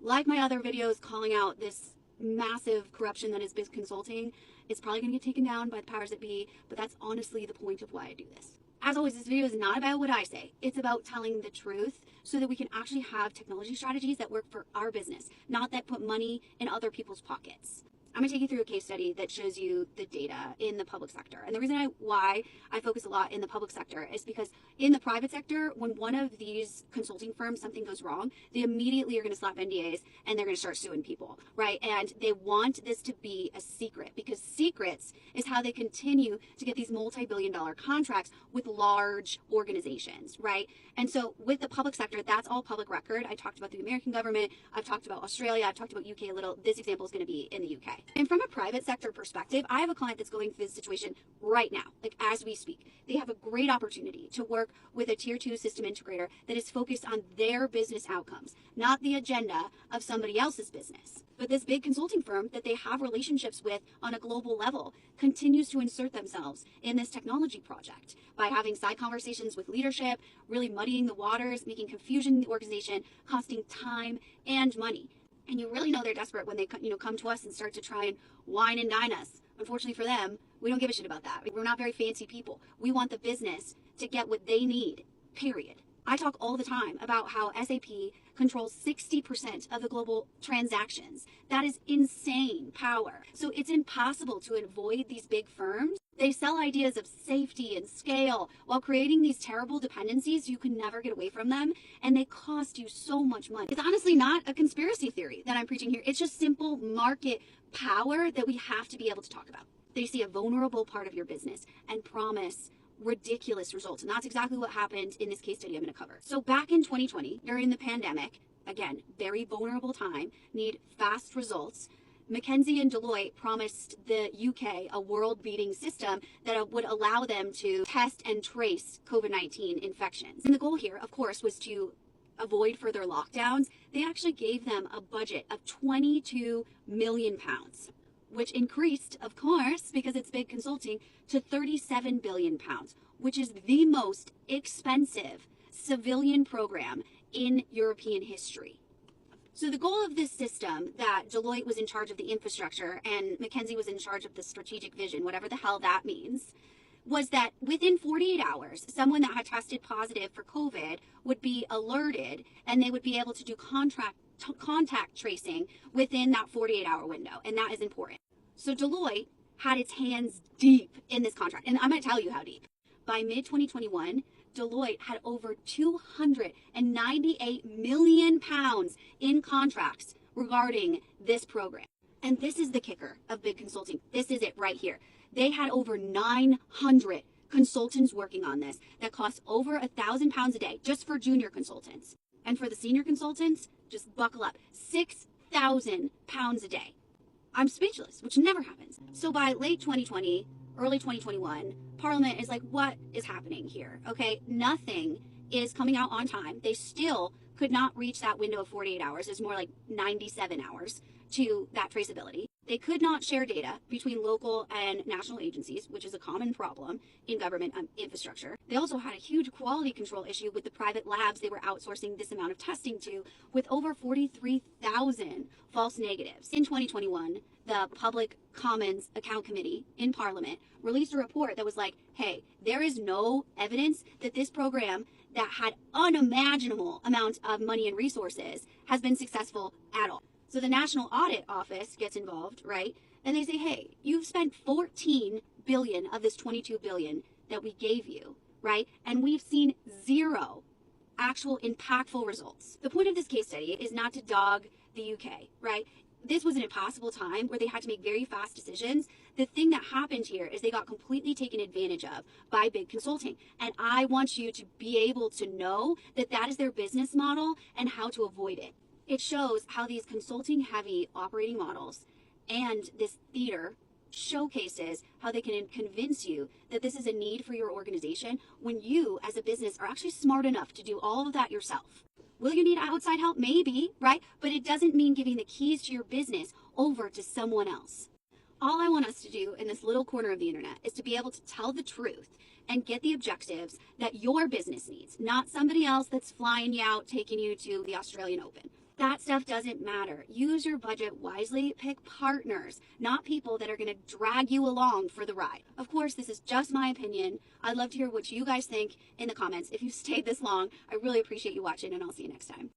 like my other videos calling out this massive corruption that is biz consulting, it's probably going to get taken down by the powers that be, but that's honestly the point of why I do this. As always, this video is not about what I say. It's about telling the truth so that we can actually have technology strategies that work for our business, not that put money in other people's pockets. I'm going to take you through a case study that shows you the data in the public sector. And the reason why I focus a lot in the public sector is because in the private sector, when one of these consulting firms, something goes wrong, they immediately are going to slap NDAs and they're going to start suing people, right? And they want this to be a secret because secrets is how they continue to get these multi-billion-dollar contracts with large organizations, right? And so with the public sector, that's all public record. I talked about the American government. I've talked about Australia. I've talked about UK a little. This example is going to be in the UK. And from a private sector perspective, I have a client that's going through this situation right now, like as we speak. They have a great opportunity to work with a tier 2 system integrator that is focused on their business outcomes, not the agenda of somebody else's business. But this big consulting firm that they have relationships with on a global level continues to insert themselves in this technology project by having side conversations with leadership, really muddying the waters, making confusion in the organization, costing time and money. And you really know they're desperate when they come to us and start to try and wine and dine us. Unfortunately for them, we don't give a shit about that. We're not very fancy people. We want the business to get what they need, period. I talk all the time about how SAP controls 60% of the global transactions. That is insane power. So it's impossible to avoid these big firms. They sell ideas of safety and scale while creating these terrible dependencies. You can never get away from them, and they cost you so much money. It's honestly not a conspiracy theory that I'm preaching here. It's just simple market power that we have to be able to talk about. They see a vulnerable part of your business and promise ridiculous results. And that's exactly what happened in this case study I'm going to cover. So back in 2020, during the pandemic, again, very vulnerable time, need fast results. McKinsey and Deloitte promised the UK a world-beating system that would allow them to test and trace COVID-19 infections. And the goal here, of course, was to avoid further lockdowns. They actually gave them a budget of £22 million, which increased, of course, because it's big consulting, to £37 billion, which is the most expensive civilian program in European history. So the goal of this system, that Deloitte was in charge of the infrastructure and McKinsey was in charge of the strategic vision, whatever the hell that means, was that within 48 hours, someone that had tested positive for COVID would be alerted and they would be able to do contact tracing within that 48-hour window. And that is important. So Deloitte had its hands deep in this contract. And I'm going to tell you how deep. By mid-2021, Deloitte had over £298 million in contracts regarding this program. And this is the kicker of big consulting. This is it right here. They had over 900 consultants working on this that cost over £1,000 a day just for junior consultants. And for the senior consultants, just buckle up, £6,000 a day. I'm speechless, which never happens. So by late 2020, early 2021, Parliament is like, what is happening here? Okay, nothing is coming out on time. They still could not reach that window of 48 hours. It's more like 97 hours to that traceability. They could not share data between local and national agencies, which is a common problem in government infrastructure. They also had a huge quality control issue with the private labs they were outsourcing this amount of testing to, with over 43,000 false negatives. In 2021, the Public Commons Account Committee in Parliament released a report that was like, hey, there is no evidence that this program that had unimaginable amounts of money and resources has been successful at all. So the National Audit Office gets involved, right? And they say, hey, you've spent 14 billion of this 22 billion that we gave you, right? And we've seen zero actual impactful results. The point of this case study is not to dog the UK, right? This was an impossible time where they had to make very fast decisions. The thing that happened here is they got completely taken advantage of by big consulting. And I want you to be able to know that that is their business model and how to avoid it. It shows how these consulting heavy operating models and this theater showcases how they can convince you that this is a need for your organization when you as a business are actually smart enough to do all of that yourself. Will you need outside help? Maybe, right? But it doesn't mean giving the keys to your business over to someone else. All I want us to do in this little corner of the internet is to be able to tell the truth and get the objectives that your business needs, not somebody else that's flying you out, taking you to the Australian Open. That stuff doesn't matter. Use your budget wisely. Pick partners, not people that are going to drag you along for the ride. Of course, this is just my opinion. I'd love to hear what you guys think in the comments. If you stayed this long, I really appreciate you watching, and I'll see you next time.